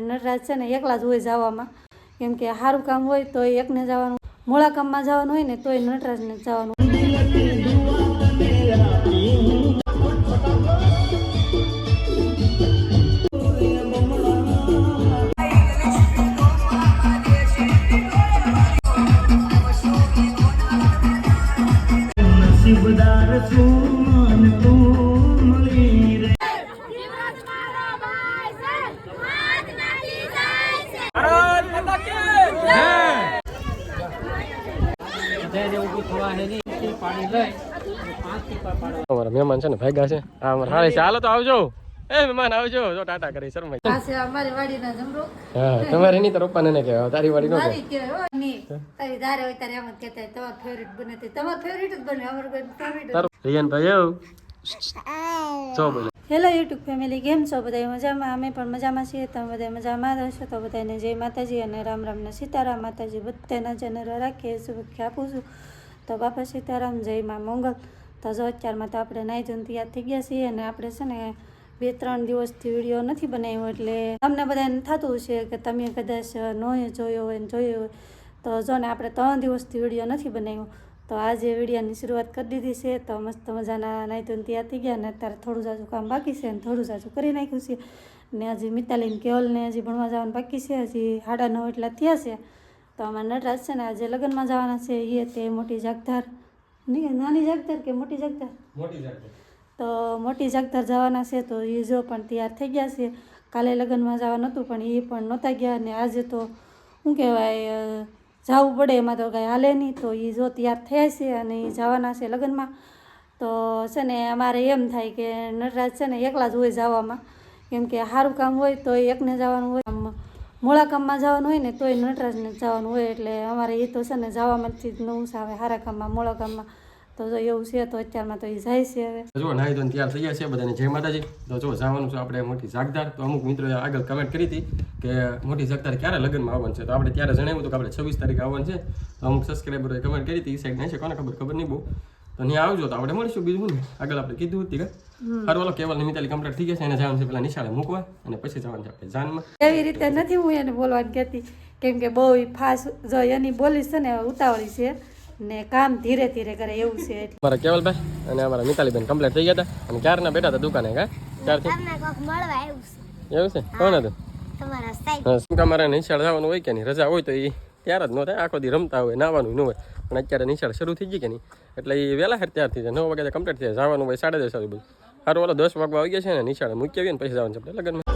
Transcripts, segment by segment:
નટરાજ છે ને એકલા જ હોય જવામાં, કેમ કે સારું કામ હોય તો એકને જવાનું, મોડા કામમાં જવાનું હોય ને તોય નટરાજને જવાનું. અમારા મહેમાન છે ને ભાગ્યા છે. હા અમારે હારે છે. હાલો તો આવજો. એ મહેમાન આવજો. જો ટાટા કરી શરમાઈ. આ છે અમારી વાડીના જમરૂ. હા તમારે એની તો પપ્પાને ને કહેવાય, તારી વાડી નો કહેવાય. મારી કહેવાય હો ની. તારી ધારે હોય તારે એમ જ કહેતા તમાર ફેવરિટ બને તે તમાર ફેવરિટ જ બને, અમાર કોઈ ફેવરિટ. રિયન ભાઈ આવ. જો બોલો. હેલો યુટ્યુબ ફેમિલી, કેમ છો બધા? મજામાં? અમે પણ મજામાં છીએ. તમે બધા મજામાં રહેશો તો બધાને જય માતાજી અને રામ રામ ને સીતારામ. માતાજી બધાના જનરો રાખીએ શુભેચ્છા આપું છું. તો બાપા સીતારામ, જય માં મંગલ. તો જો અત્યારમાં તો આપણે નાહી ધોઈને તૈયાર થઈ ગયા છીએ અને આપણે છે ને 2-3 દિવસથી વિડીયો નથી બનાવ્યો, એટલે તમને બધાને થતું હશે કે તમે કદાચ ન જોયો હોય ને જોયો હોય. તો જો ને આપણે 3 દિવસથી વિડીયો નથી બનાવ્યો, તો આજે વિડીયોની શરૂઆત કરી દીધી છે. તો મસ્ત મજાના નાહી ધોઈને તૈયાર થઈ ગયા અને અત્યારે થોડું જાજુ કામ બાકી છે અને થોડું જાજુ કરી નાખ્યું છે. ને હજી મિતાલીને કેવલને હજી ભણવા જવાનું બાકી છે, હજી 9:30 એટલા થયા છે. તો અમારા નટરાજ છે ને આજે લગ્નમાં જવાના છે. એ તે મોટી જાગધાર, નાની જાગધાર કે મોટી જાગધાર? મોટી જાગધાર. તો મોટી જાગધાર જવાના છે. તો એ જો પણ તૈયાર થઈ ગયા છે. કાલે લગ્નમાં જવાનું હતું પણ એ પણ નહોતા ગયા અને આજે તો શું કહેવાય જવું પડે, એમાં તો કાંઈ હાલે નહીં. તો એ જો તૈયાર થયા છે અને એ જવાના છે લગ્નમાં. તો છે ને અમારે એમ થાય કે નટરાજ છે ને એકલા જ હોય જવામાં, કેમ કે સારું કામ હોય તો એકને જવાનું હોય, મોડા કામમાં જવાનું હોય ને તોય નટરાજને જવાનું હોય. એટલે અમારે એ તો છે ને જવામાંથી જ નવું આવે, સારા કામમાં મોડા કામમાં. તો જો એવું છે. તો અત્યારમાં તો એ જાય છે. હવે જો નાહી ધોઈને તૈયાર થઈ ગયા છે બધાને જય માતાજી. તો જો જવાનું છે આપણે મોટી જાગધાર. તો અમુક મિત્રોએ આગળ કમેન્ટ કરી હતી કે મોટી જાગધાર ક્યારે લગ્નમાં આવવાનું છે. તો આપણે ત્યારે જણાવ્યું હતું કે આપણે 26 તારીખે આવવાનું છે. તો અમુક સબસ્ક્રાઈબરોએ કમેન્ટ કરી હતી. એ સાઈડ નહીં છે, કોને ખબર નહીં બહુ. તો ત્યાં આવજો તો આપણે મળીશું. બીજું ને આગળ આપણે કીધું હતી કે હારું વાલો કેવલ મિતાલી કમ્પ્લીટ થઈ ગયા છે, એને જવાનું છે પેલા નિશાળે મૂકવા અને પછી જવાનું છે આપણે જાનમાં. એવી રીતે નથી હું એને બોલવાની કહેતી, કેમ કે બહુ ફાસ્ટ જો એની બોલીશ છે ને ઉતાવળી છે ને કામ ધીરે ધીરે કરે એવું છે. અમારા કેવલભાઈ અને અમારા મિતાલીબેન કમ્પ્લીટ થઈ ગયા હતા અને ક્યારના બેઠા હતા દુકાને. ક્યારથી એવું છે? કોણ હતું? અમારે નિશાળ જવાનું હોય કે નહીં, રજા હોય તો એ ત્યાર જ ન થાય, આખો દી રમતા હોય, નાવાનું ન હોય. પણ અત્યારે નિશાળ શરૂ થઈ ગઈ કે નહીં, એટલે એ વહેલા હાર તૈયાર થઈ જાય. 9 વાગે કમ્પ્લીટ થઈ જાય. જવાનું હોય 10:30 વાગે બધું. સારું વાલો 10 વાગવા આવી ગયા છે ને નિશાળે મૂકી આવીએ ને પછી જવાનું છે આપણે લગ્નમાં.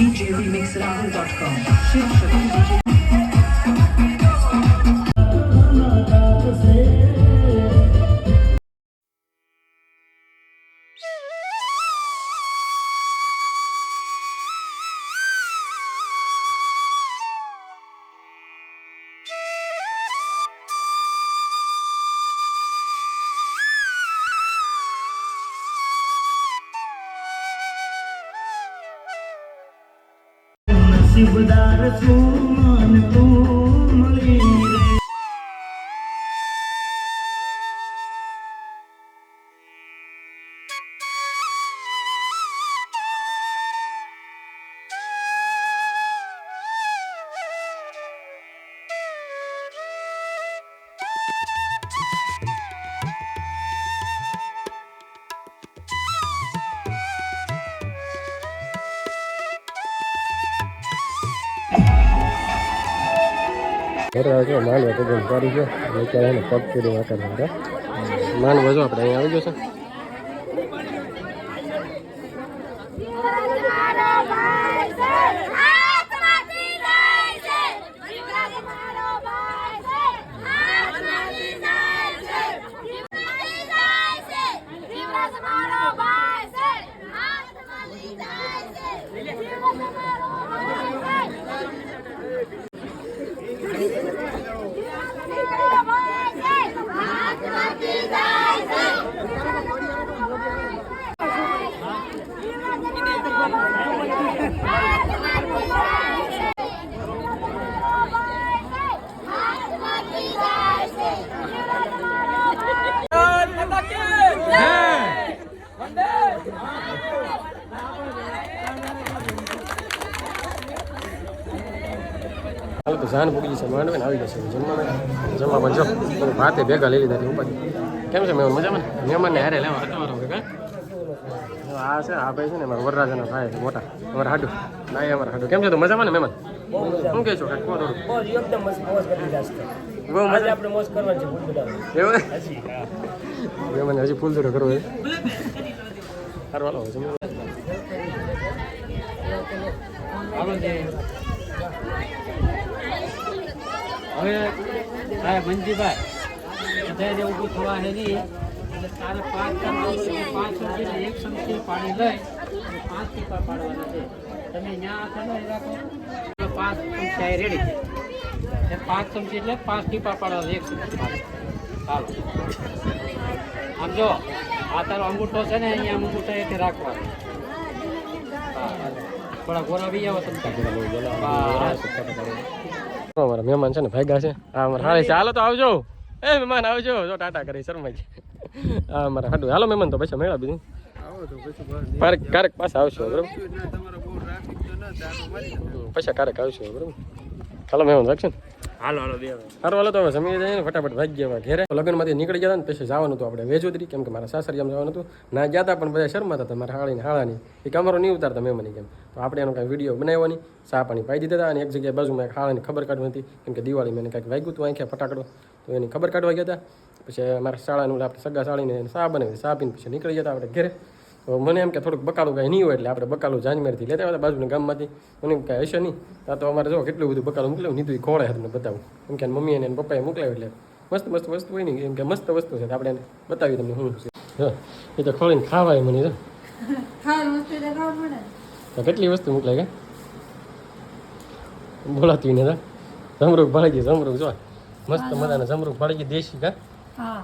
DJRemixRahul.com. Shiv Shakti DJ. નસીબદાર છું મને તું મળી રે. ઘરે આવજો માંડવા પગન પાડી ગયો અત્યારે એને પગ પીડી વાટર માંડવા જો આપણે અહીંયા આવી ગયો છે હાલ તો જાન પૂગી છે માંડવે ને આવી જશે જમવા પણ જો ભાતે ભેગા લઈ લીધા ઉપર કેમ છે મહેમાન મજામાં ને મહેમાનને હારે લેવા હટવારો ભેગા આ છે આ ભાઈ છે ને મારા વરરાજાના ભાઈ મોટા અમારા હાડું ભાઈ અમારા હાડું કેમ છે તો મજામાં ને મહેમાન શું કહે છો કાંઈ કહો થોડું એકદમ મોજ કરી રહ્યા છે બહુ મજા આપણે મોજ કરવાની છે ફૂલ બધા એવું મહેમાન હજી ફૂલ દોડો કરવો સારું હાલો જમવા હવે હા મંજીભાઈ અત્યારે ઊભું થવા હે નહીં એટલે તારે 5 ચમચી એક ચમચી પાણી લઈ 5 ટીપા પાડવાના છે તમે ત્યાં થઈને રાખો 5 ચમચી રેડી છે 5 ચમચી એટલે 5 ટીપા પાડવાના એક ચમચી પાણી ચાલો આમ જો આ તારો અંગૂઠો છે ને અહીંયા અંગૂઠો એટલે રાખવાનો થોડા ગોરા બી આવો તમે અમારા મહેમાન છે ને ભાગ્યા છે આ અમારા હાલે છે હાલો તો આવજો એ મહેમાન આવજો જો ટાટા કરી શરમાઈ છે આ અમારા હાડું હાલો મહેમાન તો પછી મેળા બીજું ક્યારેક પાછા આવશો બરાબર પછી ક્યારેક આવશો બરાબર ચાલો મહેમાન રાખશે ને હાલો હાલો બે સારું હાલો તો હવે જમી જાય ને ફટાફટ ભાગી ગયા ઘેરે લગ્નમાંથી નીકળી ગયા ને પછી જવાનું હતું આપણે વેજોદરી કેમ કે મારા સાસરિયામાં જવાનું હતું ના ગયા હતા પણ બધા શરમાતા હતા મારા હાળીને હાળાની એ કમરો નહીં ઉતારતા મહેમાની કેમ તો આપણે એનો કાંઈ વિડીયો બનાવ્યો નહીં ચા પાણી પાઈ દીધા હતા અને એક જગ્યાએ બાજુમાં એક હાળાની ખબર કાઢવી હતી કેમ કે દિવાળી મેં કાંઈક વાગ્યું હતું આંખે ફટાકડો તો એની ખબર કાઢવા ગયા હતા પછી મારા શાળાનું આપણે સગા સાળીને ચા બનાવી ચા પીને પછી નીકળી ગયા હતા આપણે ઘરે તો મને એમ કે થોડુંક બકાલું કાંઈ નહીં હોય એટલે આપણે બકાલું જાનમેરથી લેતા હતા બાજુના ગામમાંથી મને કાંઈ હશે નહીં તો અમારે જો કેટલું બધું બકાલું મોકલ્યું નહીં તો એ ખોળે તમને બતાવું એમ કે મમ્મી અને પપ્પાએ મોકલાવ્યું એટલે મસ્ત મસ્ત વસ્તુ હોય ને એમ કે મસ્ત વસ્તુ છે આપણે એને બતાવી તમને શું છે જો એ તો ખોળીને ખાવાય મને જો તો કેટલી વસ્તુ મોકલાય કે બોલાતી ને જમરૂખ ભાળી ગઈ જમરૂખ જો મસ્ત મજાના જમરૂખ ભાળી ગઈ દેશી કા હા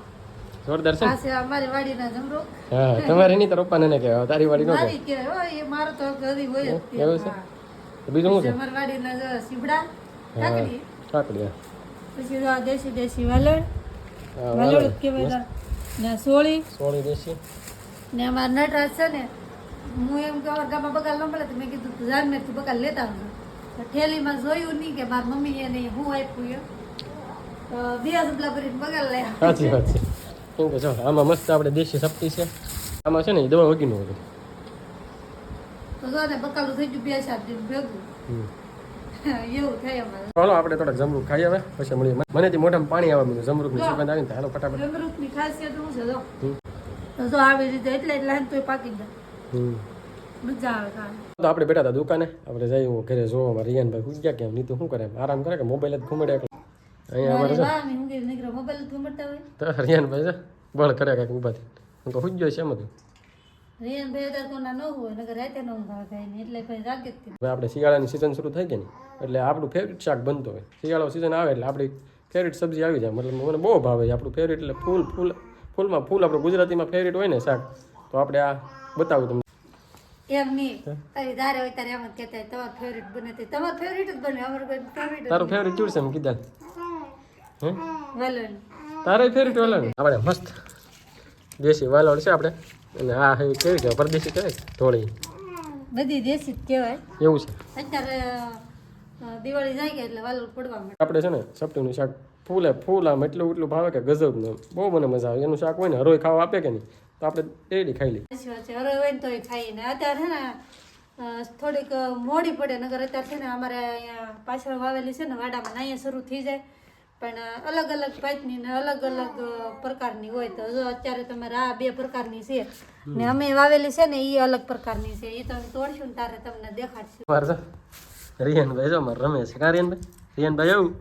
જોરદાર છે આ છે અમારી વાડીના જમરો હા તમારે નહીં તાર પપ્પાને ને કહેવાય તારી વાડી નો મારી કહેવાય એ મારો તો ઘરી હોય જ તે. એવું છે તો બીજું શું છે અમારી વાડીના જો સીબડા કાકડી કાકડી પછી જો આ દેશી વાલળ હા વાલળ કહેવાય ને સોળી સોળી દેશી ને અમાર નટરાજ છે ને હું એમ કે અમારા ગામમાં બકાલ ન મળે તો મેં કીધું તું જાનમેરથી બકાલ લેતા આવજો તો ઠેલીમાં જોયું નહીં કે મારી મમ્મી એને હું આપ્યું એમ તો બે જબલા ભરીને બકાલ લઈ આવ્યા. સાચી વાત છે કેમ કે જો આમાં મસ્ત આપણે દેશી સપ્તી છે આમાં છે ને એ દવા વગીનું હોય તો જો ને બકાલું થઈ ગયું 2-4 દિન ભેગું એવું થાય અમારે ચાલો આપણે થોડાક જમરૂખ ખાઈ આવે પછી મળીએ મને થી મોઢામાં પાણી આવવા મળ્યું જમરૂખની સુગંધ આવીને હાલો ફટાફટ જમરૂખની ખાસિયત શું છે જો તો જો આવી રીતે એટલે તોય પાકી જાય મજા આવે ખાવાની તો આપણે બેઠા હતા દુકાને આપણે જઈ હું ઘરે જોવા અમારે રિયાનભાઈ પૂછ ગયા કેમ નહીં તો શું કરે આરામ કરે કે મોબાઈલ જ ઘૂમડે અહીંયા અમારે છે વાહ, મેં હું કીધું નીકળો મોબાઈલ ઘૂમડતા હોય તો રિયાનભાઈ છે બળ કરે કાંઈક ઊભાથી હું તો પૂછ ગયો છે એમ હતું રેન ભાઈ અત્યારે કોના ન હોય નકર રાતે ન ઊંઘ આવે કાંઈ એટલે ભાઈ રાગે જ તે. હવે આપણે શિયાળાની સિઝન શરૂ થઈ ગઈ ને એટલે આપણું ફેવરિટ શાક બનતો હોય શિયાળો સિઝન આવે એટલે આપણી ફેવરિટ સબ્જી આવી જાય મતલબ મને બહુ ભાવે આપણું ફેવરિટ એટલે ફૂલમાં ફૂલ આપણું ગુજરાતીમાં ફેવરિટ હોય ને શાક તો આપણે આ બતાવું તમને એમ નહીં તારી ધારે હોય ત્યારે એમ જ કહેતા હોય, તમારું ફેવરિટ બને તે તમારું ફેવરિટ જ બને અમારું કોઈ ફેવરિટ તારું ફેવરિટ કેવું છે એમ કીધા હે વેલણ તારે ફેવરિટ વાલા ને આપણે મસ્ત દેશી વાલોડ છે આપણે અને આ કેવી કહેવાય પરદેશી કહેવાય ઢોળી બધી દેશી જ કહેવાય એવું છે અત્યારે દિવાળી જાય કે એટલે વાલુ પડવા માંડે. આપણે છે ને સપટીનું શાક ફૂલ આમ એટલું ભાવે કે ગજબ ને બહુ મને મજા આવે એનું શાક હોય ને હરોય ખાવા આપે કે નહીં તો આપણે ડેલી ખાઈ લઈએ. સાચી વાત છે. હવે હોય ને તોય ખાઈએ ને અત્યારે છે ને થોડીક મોડી પડે નગર અત્યારે છે ને અમારે અહીંયા પાછળ વાવેલી છે ને વાડામાં અહીંયા શરૂ થઈ જાય પણ અલગ અલગ પાઇપની ને અલગ અલગ પ્રકારની હોય તો જો અત્યારે તમારે આ 2 પ્રકારની છે ને અમે વાવેલી છે ને એ અલગ પ્રકારની છે એ તમે તોડશું ને તારે તમને દેખાડશું. મારે રિયાનભાઈ જો મારે રમે છે કા રિયાનભાઈ આવું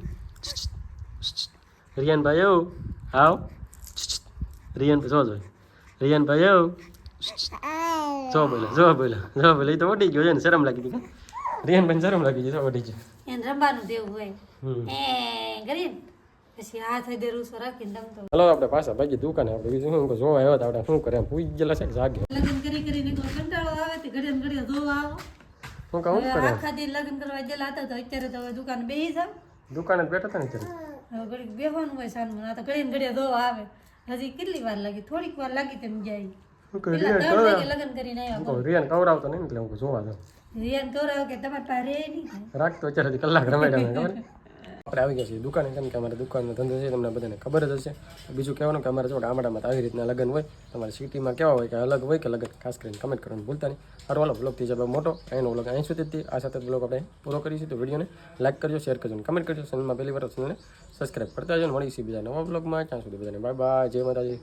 રિયાનભાઈ આવું આવ રિયાનભાઈ જો રિયાનભાઈ આવું જો બોલે એ તો ઓડી ગયો છે ને શરમ લાગી ગઈ રિયાનભાઈ શરમ લાગી ગઈ ઓડી ગયો એને રમવાનું દેવું હોય એ કરીને પછી હાથ દે રૂસો રાખીને રમતો. હલો આપણે પાછા ભાગી દુકાને આપણે બીજું શું જોવા આવ્યો હતા આપણે શું કરે એમ પૂઈ ગયેલા છે જાગે લગ્ન કરીને કંટાળો આવે તે ઘડીએ ને ઘડીએ જોવા આવો. શું કહું કરે આખા દી લગ્ન કરવા ગયેલા હતા તો અત્યારે તો હવે દુકાન બેસી જાવ. દુકાને જ બેઠા હતા ને ત્યારે હવે ઘડીક બેસવાનું હોય સાનું આ તો ઘડીએ ને ઘડીએ જોવા આવે. હજી કેટલી વાર લાગી? થોડીક વાર લાગી તેમ જાય. શું કહે પેલા 3 વાગે લગ્ન કરીને આવ્યા. રિયાન કવરાવતો નહીં એટલે હું જોવા જાઉં રિયાન કરાવ કે તમારે પાસે રે નહીં રાખતો અત્યારે સુધી કલાક રમાડ્યા ખબર આપણે આવી ગયા છીએ દુકાને કેમ કે અમારે દુકાનનો ધંધો છે તમને બધાને ખબર જ હશે. બીજું કહેવાનું કે અમારે જો ગામડામાં તો આવી રીતના લગ્ન હોય તમારે સિટીમાં કેવા હોય કે અલગ હોય કે લગ્ન ખાસ કરીને કમેન્ટ કરવાનું ભૂલતા નહીં. સારો વાલો બ્લોગ થઈ જાય મોટો એનો બ્લોગ અહીં સુધી આ સાથે બ્લોગ આપણે પૂરો કરીશું. તો વિડીયોને લાઈક કરજો, શેર કરજો, કમેન્ટ કરજો. ચેનલમાં પહેલી વાર ચેનલને સબસ્ક્રાઈબ કરતા જજો. મળીશું બીજા નવા બ્લોગમાં. ત્યાં સુધી બધાને બાય બાય, જય માતાજી.